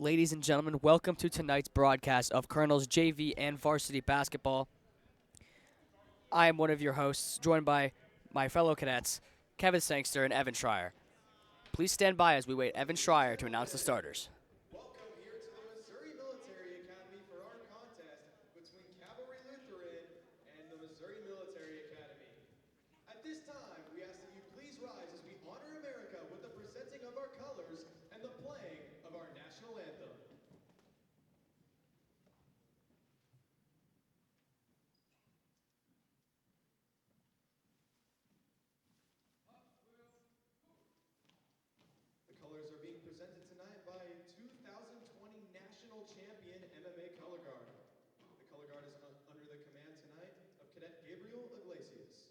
Ladies and gentlemen, welcome to tonight's broadcast of Colonel's JV and Varsity Basketball. I am one of your hosts, joined by my fellow cadets, Kevin Sangster and Evan Schreier. Please stand by as we wait Evan Schreier to announce the starters. Welcome here to the Missouri Military Academy for our contest between Calvary Lutheran and the Missouri Military Academy. At this time, we ask that you please rise as we honor America with the presenting of our colors and the playing of our national anthem. The colors are being presented tonight by 2020 National Champion MMA Color Guard. The color guard is under the command tonight of Cadet Gabriel Iglesias.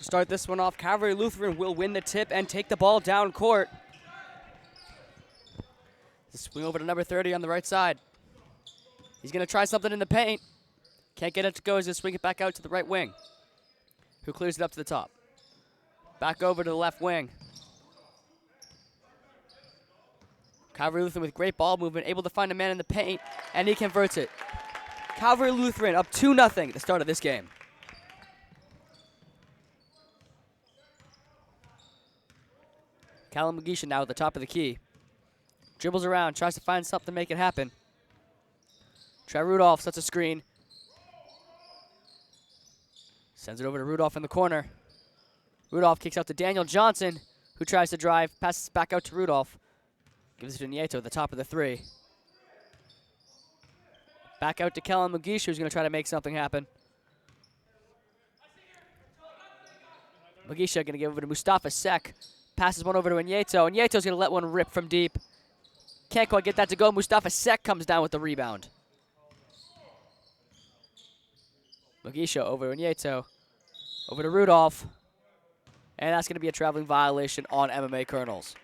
To start this one off, Calvary Lutheran will win the tip and take the ball down court. Swing over to number 30 on the right side. He's going to try something in the paint. Can't get it to go. He's going to swing it back out to the right wing, who clears it up to the top. Back over to the left wing. Calvary Lutheran with great ball movement, able to find a man in the paint, and he converts it. Calvary Lutheran up 2-0 at the start of this game. Callum Magisha now at the top of the key. Dribbles around, tries to find something to make it happen. Trey Rudolph sets a screen. Sends it over to Rudolph in the corner. Rudolph kicks out to Daniel Johnson, who tries to drive, passes back out to Rudolph. Gives it to Nieto at the top of the three. Back out to Kellen Mugisha, who's going to try to make something happen. Mugisha going to give over to Mustafa Sek. Passes one over to Nieto. Nieto's going to let one rip from deep. Can't quite get that to go. Mustafa Sek comes down with the rebound. Mugisha over to Nieto. Over to Rudolph. And that's going to be a traveling violation on MMA Colonels.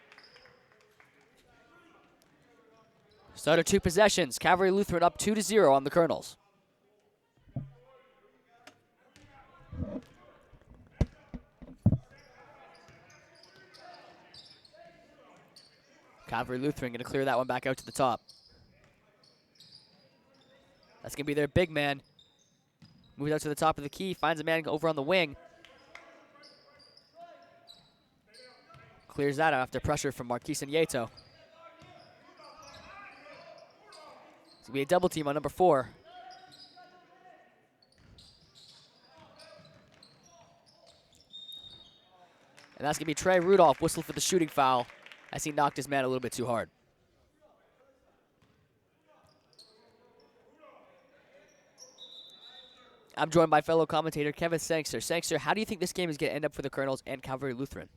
Starter 2 possessions. Calvary Lutheran up 2-0 on the Colonels. Calvary Lutheran going to clear that one back out to the top. That's going to be their big man. Moves out to the top of the key, finds a man over on the wing. Clears that out after pressure from Marquise and Nieto. It's going to be a double team on number 4. And that's going to be Trey Rudolph, whistled for the shooting foul as he knocked his man a little bit too hard. I'm joined by fellow commentator Kevin Sangster. Sangster, how do you think this game is going to end up for the Colonels and Calvary Lutheran?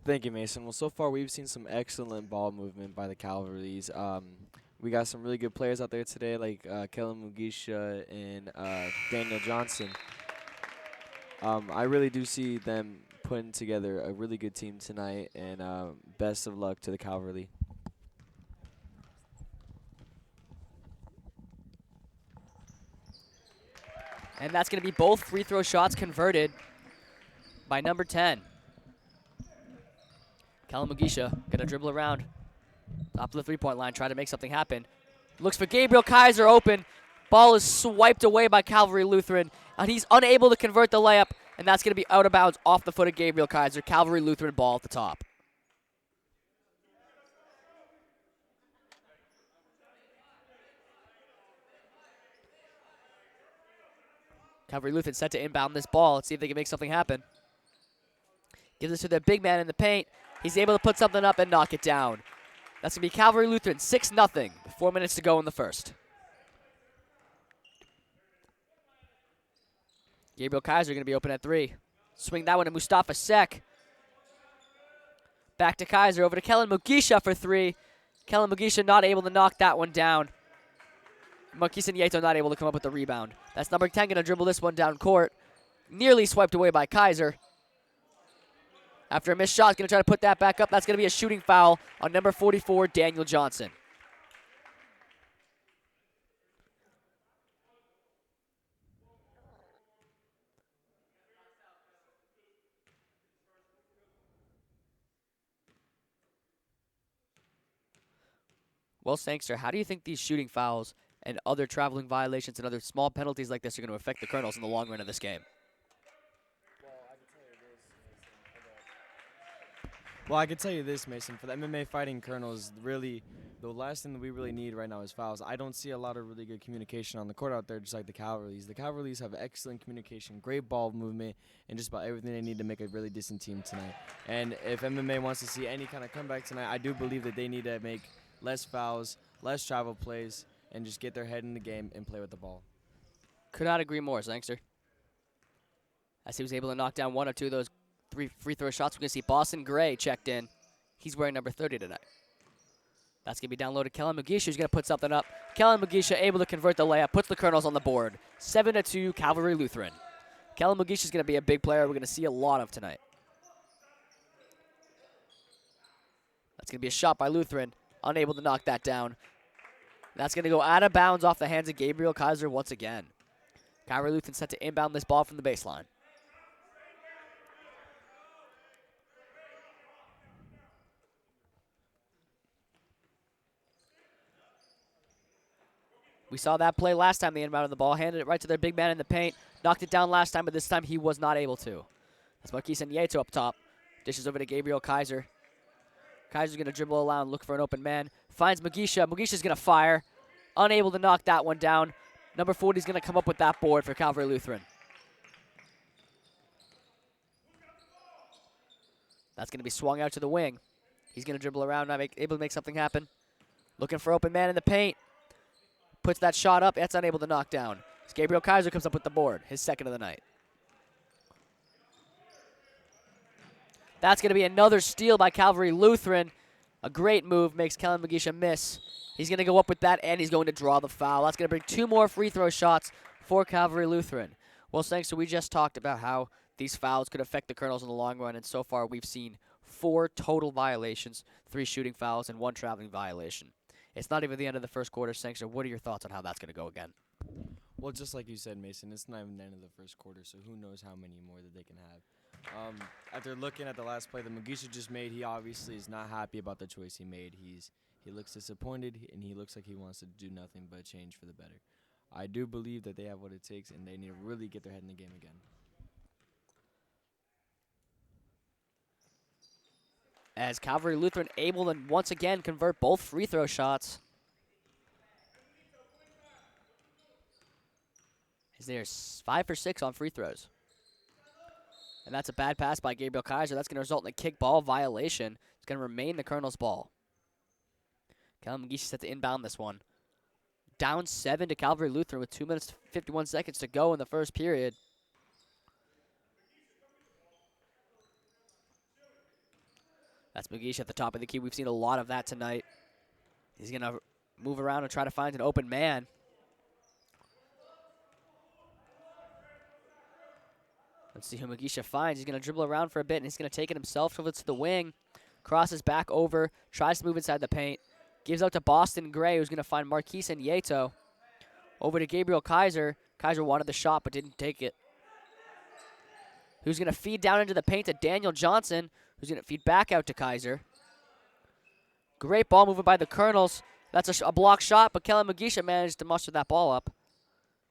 Thank you, Mason. Well, so far we've seen some excellent ball movement by the Calvarys. We got some really good players out there today, like Kellen Mugisha and Daniel Johnson. I really do see them putting together a really good team tonight, and best of luck to the Calvary. And that's going to be both free throw shots converted by number 10. Kellen Mugisha going to dribble around. Top of the three-point line, try to make something happen. Looks for Gabriel Kaiser open. Ball is swiped away by Calvary Lutheran, and he's unable to convert the layup, and that's going to be out of bounds off the foot of Gabriel Kaiser. Calvary Lutheran ball at the top. Calvary Lutheran set to inbound this ball. Let's see if they can make something happen. Gives it to their big man in the paint. He's able to put something up and knock it down. That's going to be Calvary Lutheran 6-0 with 4 minutes to go in the first. Gabriel Kaiser going to be open at 3. Swing that one to Mustafa Sek. Back to Kaiser, over to Kellen Mugisha for 3. Kellen Mugisha not able to knock that one down. Marquise Nieto not able to come up with the rebound. That's number 10 going to dribble this one down court. Nearly swiped away by Kaiser. After a missed shot, going to try to put that back up. That's going to be a shooting foul on number 44, Daniel Johnson. Well, Sangster, how do you think these shooting fouls and other traveling violations and other small penalties like this are going to affect the Colonels in the long run of this game? Well, I can tell you this, Mason. For the MMA fighting Colonels, really, the last thing that we really need right now is fouls. I don't see a lot of really good communication on the court out there, just like the Calvarys. The Calvarys have excellent communication, great ball movement, and just about everything they need to make a really decent team tonight. And if MMA wants to see any kind of comeback tonight, I do believe that they need to make less fouls, less travel plays, and just get their head in the game and play with the ball. Could not agree more, Sangster. As he was able to knock down 1 or 2 of those 3 free throw shots, we're going to see Boston Gray checked in. He's wearing number 30 tonight. That's going to be downloaded. Kellen Mugisha is going to put something up. Kellen Mugisha able to convert the layup, puts the Colonels on the board. 7-2, Calvary Lutheran. Kellen Mugisha is going to be a big player we're going to see a lot of tonight. That's going to be a shot by Lutheran. Unable to knock that down. That's going to go out of bounds off the hands of Gabriel Kaiser once again. Calvary Lutheran set to inbound this ball from the baseline. We saw that play last time they inbounded the ball, handed it right to their big man in the paint, knocked it down last time, but this time he was not able to. That's Marquise Nieto up top. Dishes over to Gabriel Kaiser. Kaiser's going to dribble around, look for an open man. Finds Mugisha. Mugisha's going to fire. Unable to knock that one down. Number 40 is going to come up with that board for Calvary Lutheran. That's going to be swung out to the wing. He's going to dribble around, able to make something happen. Looking for open man in the paint. Puts that shot up. That's unable to knock down. As Gabriel Kaiser comes up with the board, his second of the night. That's going to be another steal by Calvary Lutheran. A great move, makes Kellen Mugisha miss. He's going to go up with that, and he's going to draw the foul. That's going to bring 2 more free throw shots for Calvary Lutheran. Well, thanks. So we just talked about how these fouls could affect the Colonels in the long run, and so far we've seen 4 total violations, 3 shooting fouls, and 1 traveling violation. It's not even the end of the first quarter, Sangster. What are your thoughts on how that's going to go again? Well, just like you said, Mason, it's not even the end of the first quarter, so who knows how many more that they can have. After looking at the last play that Mugisha just made, he obviously is not happy about the choice he made. He looks disappointed, and he looks like he wants to do nothing but change for the better. I do believe that they have what it takes, and they need to really get their head in the game again. As Calvary Lutheran able to once again convert both free throw shots. As they're 5 for 6 on free throws. And that's a bad pass by Gabriel Kaiser. That's going to result in a kick ball violation. It's going to remain the Colonels' ball. Kellen Mugisha set to inbound this one. Down 7 to Calvary Lutheran with 2 minutes 51 seconds to go in the first period. That's Mugisha at the top of the key. We've seen a lot of that tonight. He's going to move around and try to find an open man. Let's see who Mugisha finds. He's going to dribble around for a bit, and he's going to take it himself to the wing. Crosses back over, tries to move inside the paint. Gives out to Boston Gray, who's going to find Marquise Nieto. Over to Gabriel Kaiser. Kaiser wanted the shot, but didn't take it. Who's going to feed down into the paint to Daniel Johnson, who's going to feed back out to Kaiser. Great ball movement by the Colonels. That's a block shot, but Kellen Mugisha managed to muster that ball up.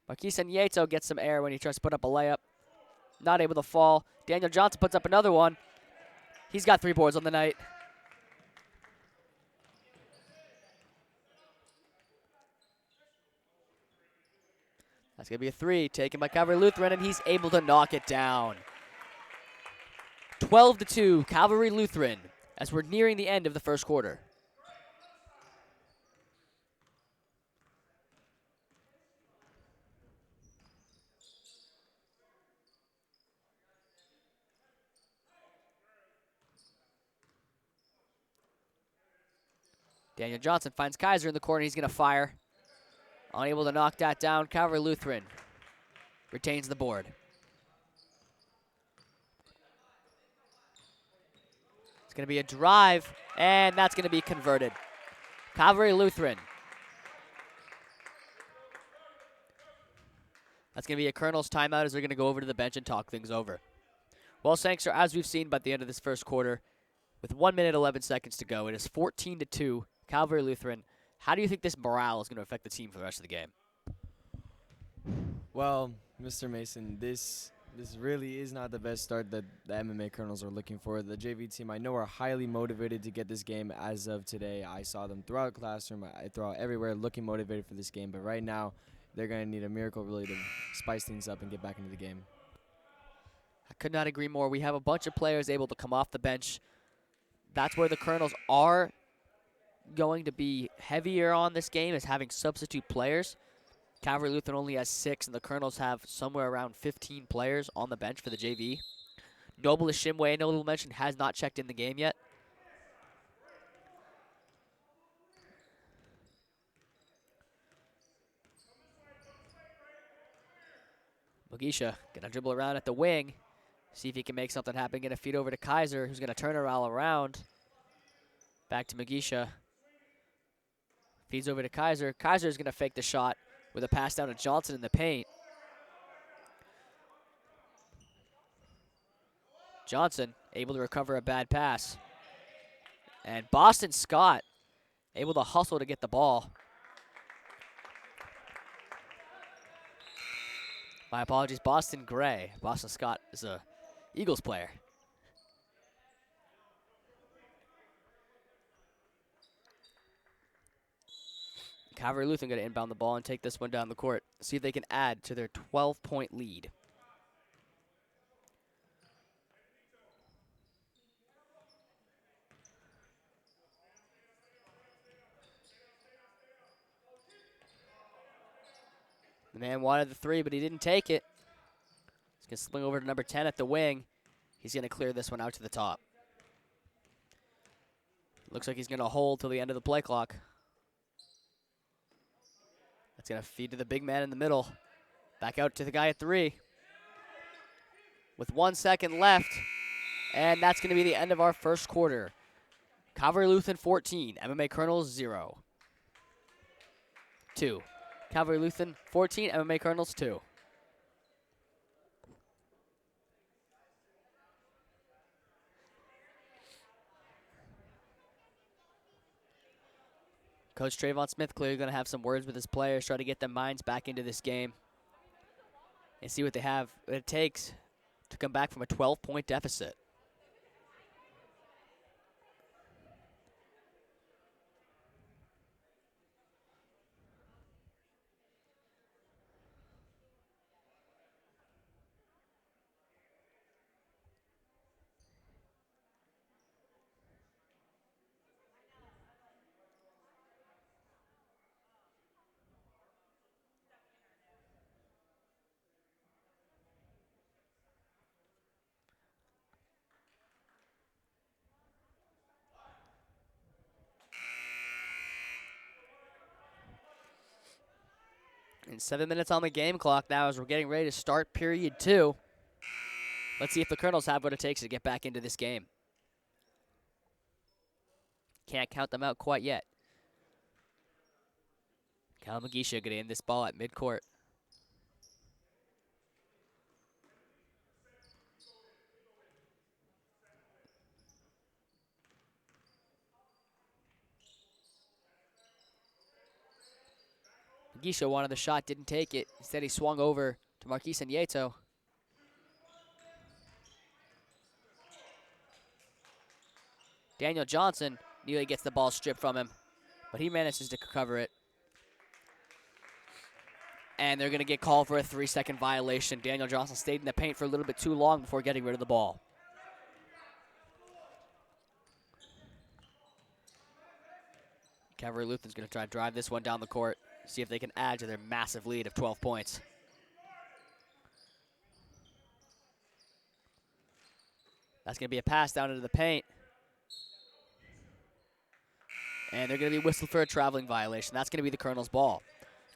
Marquise Nieto gets some air when he tries to put up a layup. Not able to fall. Daniel Johnson puts up another one. He's got 3 boards on the night. That's going to be a 3 taken by Calvary Lutheran, and he's able to knock it down. 12-2, Calvary Lutheran, as we're nearing the end of the first quarter. Daniel Johnson finds Kaiser in the corner. He's going to fire. Unable to knock that down. Calvary Lutheran retains the board. It's going to be a drive, and that's going to be converted. Calvary Lutheran. That's going to be a Colonel's timeout as they're going to go over to the bench and talk things over. Well, Sangster, as we've seen by the end of this first quarter, with 1 minute 11 seconds to go, it is 14-2, Calvary Lutheran. How do you think this morale is going to affect the team for the rest of the game? Well, Mr. Mason, this really is not the best start that the MMA Colonels are looking for. The JV team, I know, are highly motivated to get this game as of today. I saw them throughout classroom, throughout everywhere, looking motivated for this game. But right now, they're going to need a miracle really to spice things up and get back into the game. I could not agree more. We have a bunch of players able to come off the bench. That's where the Colonels are going to be heavier on this game, is having substitute players. Calvary Lutheran only has 6, and the Colonels have somewhere around 15 players on the bench for the JV. Noble Ishimwe, notable mention, has not checked in the game yet. Mugisha gonna dribble around at the wing. See if he can make something happen. Gonna feed over to Kaiser, who's gonna turn her all around. Back to Mugisha. Feeds over to Kaiser. Kaiser's gonna fake the shot with a pass down to Johnson in the paint. Johnson able to recover a bad pass. And Boston Scott able to hustle to get the ball. My apologies, Boston Gray. Boston Scott is a Eagles player. Calvary Lutheran going to inbound the ball and take this one down the court. See if they can add to their 12-point lead. The man wanted the three, but he didn't take it. He's going to swing over to number 10 at the wing. He's going to clear this one out to the top. Looks like he's going to hold till the end of the play clock. That's going to feed to the big man in the middle. Back out to the guy at 3. With 1 second left. And that's going to be the end of our first quarter. Calvary Lutheran 14, MMA Colonels 0. 2. Calvary Lutheran 14, MMA Colonels 2. Coach Trayvon Smith clearly going to have some words with his players, try to get their minds back into this game and see what it takes to come back from a 12-point deficit. And 7 minutes on the game clock now as we're getting ready to start period 2. Let's see if the Colonels have what it takes to get back into this game. Can't count them out quite yet. Cal Mugisha getting in this ball at midcourt. Mugisha wanted the shot, didn't take it. Instead, he swung over to Marquise Nieto. Daniel Johnson nearly gets the ball stripped from him, but he manages to cover it. And they're going to get called for a 3-second violation. Daniel Johnson stayed in the paint for a little bit too long before getting rid of the ball. Calvary Lutheran's going to try to drive this one down the court, see if they can add to their massive lead of 12 points. That's going to be a pass down into the paint. And they're going to be whistled for a traveling violation. That's going to be the Colonels' ball.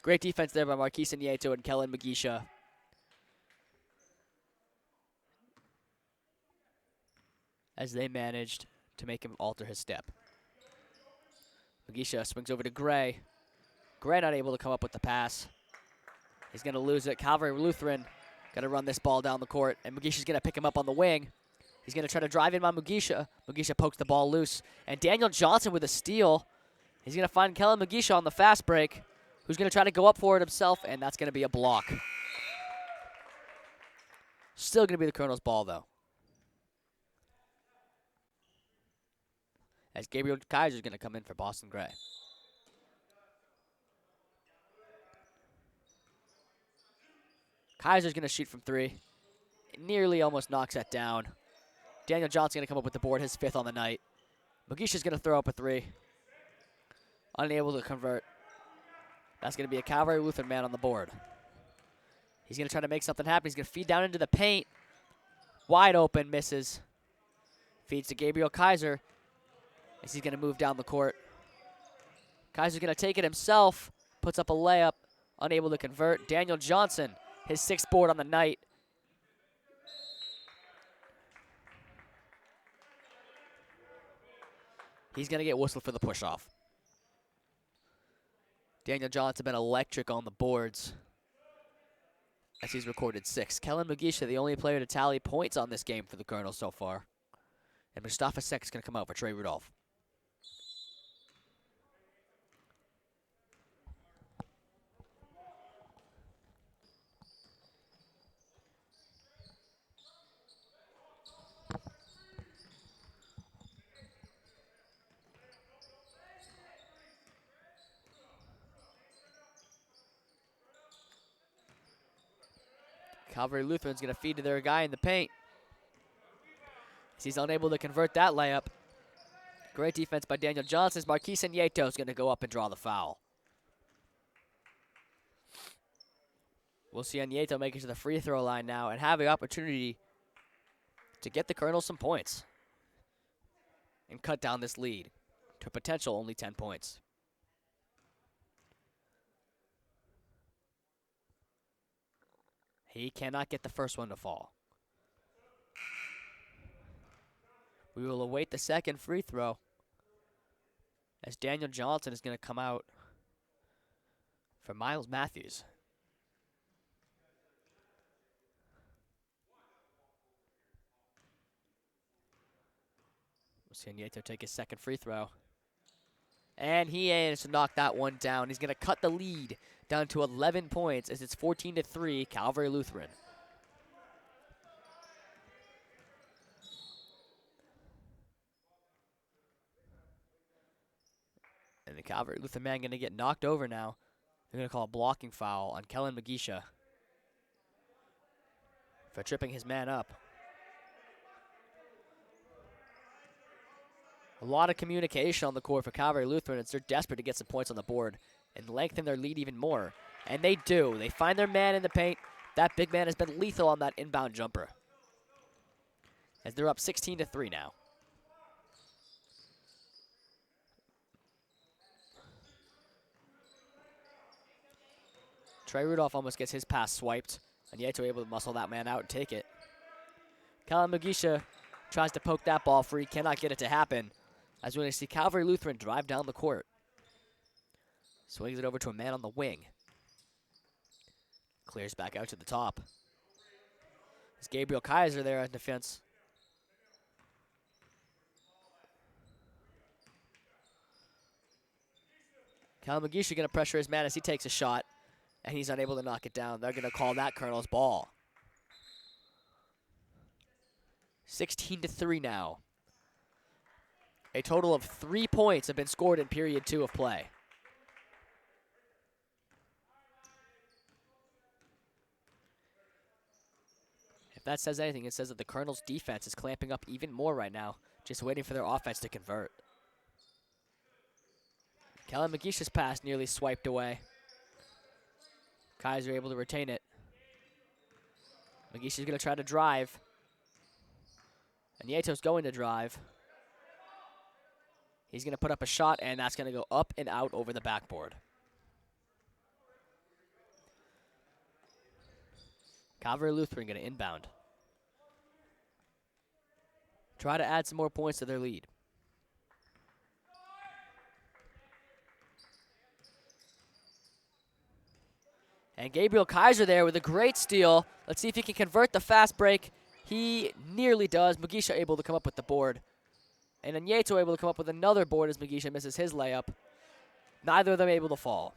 Great defense there by Marquise Nieto and Kellen Mugisha. As they managed to make him alter his step. Mugisha swings over to Gray. Gray not able to come up with the pass. He's going to lose it. Calvary Lutheran going to run this ball down the court, and Mugisha's going to pick him up on the wing. He's going to try to drive in on Mugisha. Mugisha pokes the ball loose, and Daniel Johnson with a steal. He's going to find Kellen Mugisha on the fast break, who's going to try to go up for it himself, and that's going to be a block. Still going to be the Colonels' ball, though. As Gabriel Kaiser is going to come in for Boston Gray. Kaiser's going to shoot from 3. Nearly almost knocks that down. Daniel Johnson's going to come up with the board, his 5th on the night. Mugisha's going to throw up a 3. Unable to convert. That's going to be a Calvary Lutheran man on the board. He's going to try to make something happen. He's going to feed down into the paint. Wide open, misses. Feeds to Gabriel Kaiser as he's going to move down the court. Kaiser's going to take it himself. Puts up a layup. Unable to convert. Daniel Johnson his 6th board on the night. He's going to get whistled for the push-off. Daniel Johnson been electric on the boards as he's recorded 6. Kellen Mugisha, the only player to tally points on this game for the Colonels so far. And Mustafa Sek is going to come out for Trey Rudolph. Calvary Lutheran's going to feed to their guy in the paint. He's unable to convert that layup. Great defense by Daniel Johnson. Marquise Nieto is going to go up and draw the foul. We'll see Nieto make it to the free throw line now and have the opportunity to get the Colonels some points and cut down this lead to potential only 10 points. He cannot get the first one to fall. We will await the second free throw as Daniel Johnson is going to come out for Miles Matthews. We'll see Nieto take his second free throw. And he managed to knock that one down. He's going to cut the lead down to 11 points as it's 14-3, Calvary Lutheran. And the Calvary Lutheran man going to get knocked over now. They're going to call a blocking foul on Kellen Mugisha for tripping his man up. A lot of communication on the court for Calvary Lutheran as they're desperate to get some points on the board and lengthen their lead even more. And they do. They find their man in the paint. That big man has been lethal on that inbound jumper. As they're up 16-3 now. Trey Rudolph almost gets his pass swiped. And Nieto able to muscle that man out and take it. Kellen Mugisha tries to poke that ball free. Cannot get it to happen. As we're going to see Calvary Lutheran drive down the court. Swings it over to a man on the wing. Clears back out to the top. It's Gabriel Kaiser there on defense. Cal Mugisha going to pressure his man as he takes a shot. And he's unable to knock it down. They're going to call that Colonel's ball. 16-3 now. A total of 3 points have been scored in period 2 of play. If that says anything, it says that the Colonels' defense is clamping up even more right now, just waiting for their offense to convert. Kellen Mugisha's pass nearly swiped away. Kaiser able to retain it. Mugisha's going to try to drive. And Nieto's going to drive. He's going to put up a shot, and that's going to go up and out over the backboard. Calvary Lutheran going to inbound. Try to add some more points to their lead. And Gabriel Kaiser there with a great steal. Let's see if he can convert the fast break. He nearly does. Mugisha able to come up with the board. And then Nieto able to come up with another board as Mugisha misses his layup. Neither of them able to fall.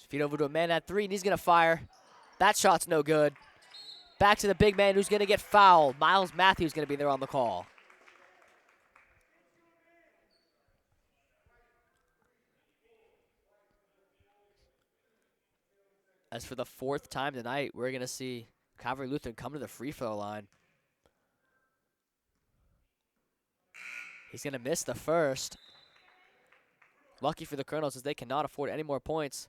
Feed over to a man at 3, and he's going to fire. That shot's no good. Back to the big man who's going to get fouled. Miles Matthews going to be there on the call. As for the 4th time tonight, we're going to see Calvary Lutheran come to the free throw line. He's going to miss the first. Lucky for the Colonels as they cannot afford any more points.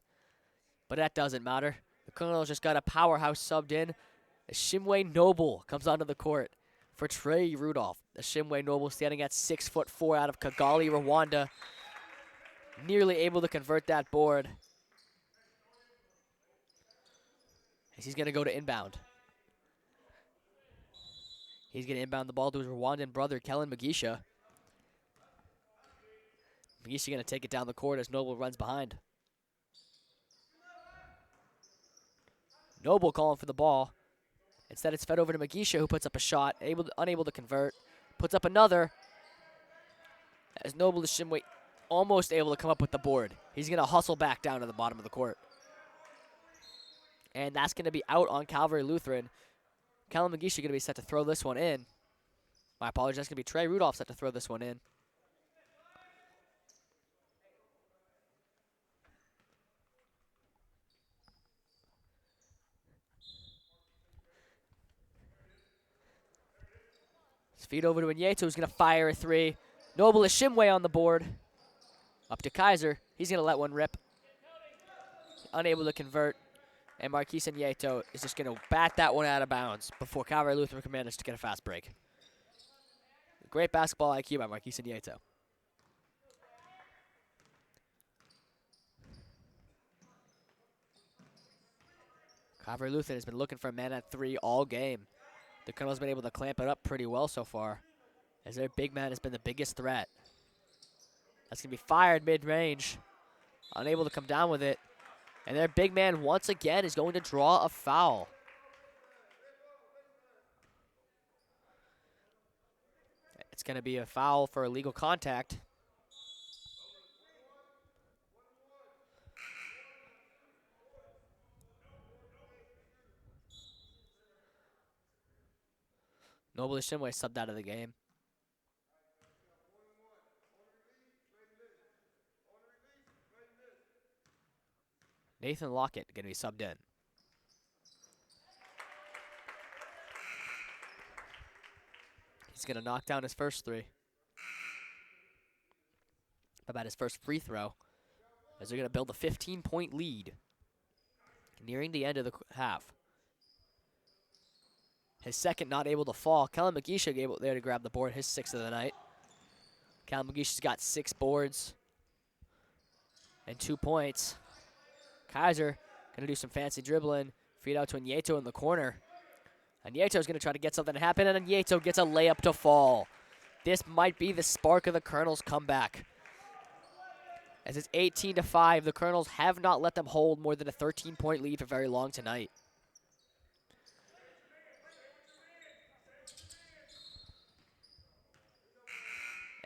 But that doesn't matter. The Colonels just got a powerhouse subbed in. Shimwe Noble comes onto the court for Trey Rudolph. The Shimwe Noble standing at 6'4" out of Kigali, Rwanda. Nearly able to convert that board. as he's going to go to inbound. He's going to inbound the ball to his Rwandan brother, Kellen Mugisha. Mugisha going to take it down the court as Noble runs behind. Noble calling for the ball. Instead, it's fed over to Mugisha, who puts up a shot, unable to convert. Puts up another. As Noble Ishimwe almost able to come up with the board. He's going to hustle back down to the bottom of the court. And that's going to be out on Calvary Lutheran. Kellen Mugisha going to be set to throw this one in. My apologies, that's going to be Trey Rudolph set to throw this one in. His feed over to Inyeto, who's going to fire a three. Noble Ishimwe on the board. Up to Kaiser. He's going to let one rip. Unable to convert. And Marquise Inyeto is just going to bat that one out of bounds before Calvary Lutheran can manage to get a fast break. Great basketball IQ by Marquise Inyeto. Calvary Lutheran has been looking for a man at three all game. The Colonel's been able to clamp it up pretty well so far, as their big man has been the biggest threat. That's going to be fired mid-range. Unable to come down with it. And their big man, once again, is going to draw a foul. It's going to be a foul for illegal contact. Noble Ishimwe subbed out of the game. Nathan Lockett going to be subbed in. He's going to knock down his first three. About his first free throw. As they're going to build a 15-point lead. Nearing the end of the half. His second not able to fall. Kellen Mugisha able there to grab the board. His sixth of the night. Kellen Mugisha's got 6 boards. And 2 points. Kaiser going to do some fancy dribbling. Feed out to Inyeto in the corner. Inyeto's going to try to get something to happen, and Inyeto gets a layup to fall. This might be the spark of the Colonels' comeback. As it's 18-5, the Colonels have not let them hold more than a 13-point lead for very long tonight.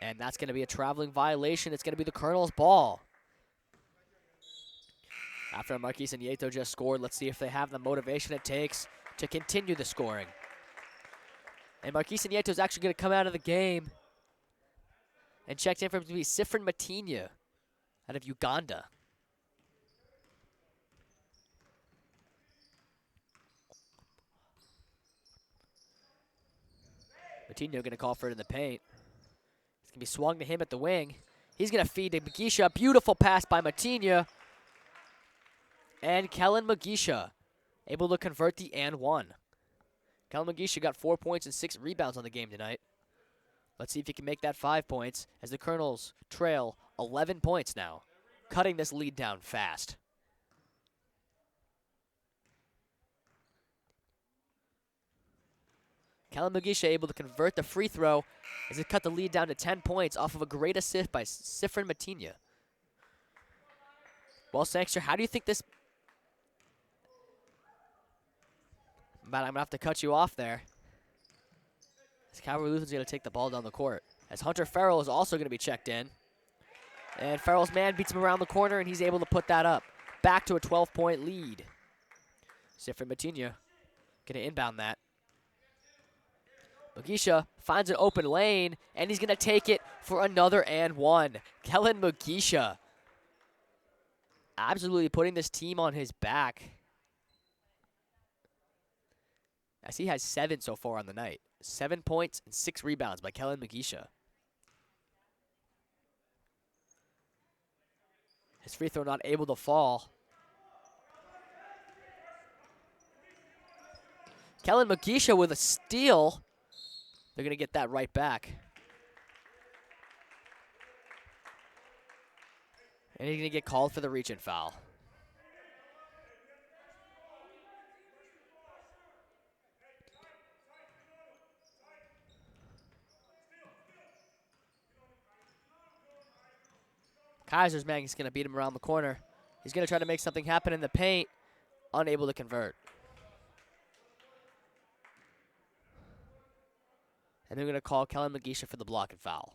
And that's going to be a traveling violation. It's going to be the Colonels' ball. After Marquise Inyeto just scored, let's see if they have the motivation it takes to continue the scoring. And Marquise Inyeto is actually going to come out of the game and checked in for him to be Sifrin Matinya out of Uganda. Matinya going to call for it in the paint. It's going to be swung to him at the wing. He's going to feed to Mugisha. Beautiful pass by Matinya. And Kellen Mugisha able to convert the and one. Kellen Mugisha got 4 points and 6 rebounds on the game tonight. Let's see if he can make that 5 points as the Colonels trail 11 points now, cutting this lead down fast. Kellen Mugisha able to convert the free throw as it cut the lead down to 10 points off of a great assist by Sifrin Matinya. Well, Sangster, how do you think this... But I'm going to have to cut you off there. As Calvary Lutheran's going to take the ball down the court. As Hunter Farrell is also going to be checked in. And Farrell's man beats him around the corner, and he's able to put that up. Back to a 12-point lead. Sifrin Matinya going to inbound that. Mugisha finds an open lane, and he's going to take it for another and one. Kellen Mugisha absolutely putting this team on his back. As he has 7 so far on the night. 7 points and 6 rebounds by Kellen Mugisha. His free throw not able to fall. Kellen Mugisha with a steal. They're going to get that right back. And he's going to get called for the reach-in foul. Kaiser's man is going to beat him around the corner. He's going to try to make something happen in the paint. Unable to convert. And they're going to call Kellen Magisha for the block and foul.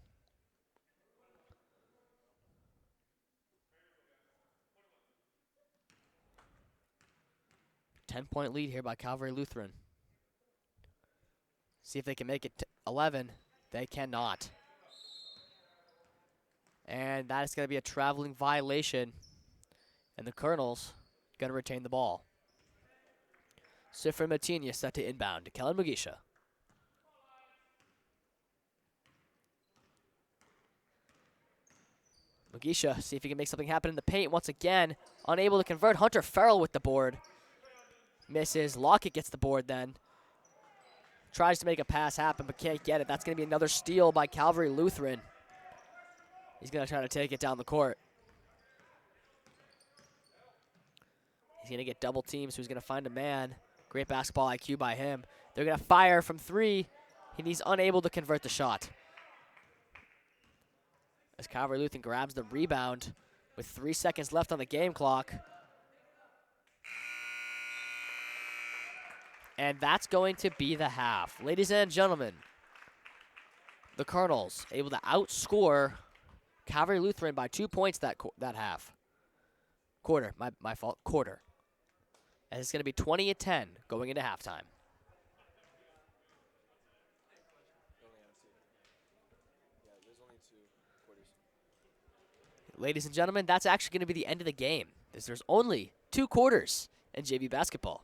Ten-point lead here by Calvary Lutheran. See if they can make it to 11. They cannot. And that is going to be a traveling violation. And the Colonels going to retain the ball. Sifrin Matinia set to inbound to Kellen Magisha. Magisha, see if he can make something happen in the paint once again. Unable to convert. Hunter Farrell with the board. Misses. Lockett gets the board then. Tries to make a pass happen but can't get it. That's going to be another steal by Calvary Lutheran. He's going to try to take it down the court. He's going to get double teamed, so he's going to find a man. Great basketball IQ by him. They're going to fire from three, and he's unable to convert the shot. As Calvary Lutheran grabs the rebound with 3 seconds left on the game clock. And that's going to be the half. Ladies and gentlemen, the Colonels able to outscore Calvary Lutheran by 2 points that half. Quarter, my fault, quarter. And it's going to be 20-10 going into halftime. Ladies and gentlemen, that's actually going to be the end of the game. There's only 2 quarters in JV basketball.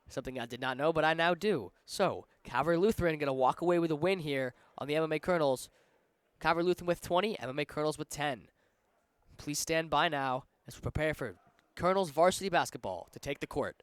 Something I did not know, but I now do. So, Calvary Lutheran going to walk away with a win here on the MMA Colonels. Calvary Lutheran with 20, MMA Colonels with 10. Please stand by now as we prepare for Colonels varsity basketball to take the court.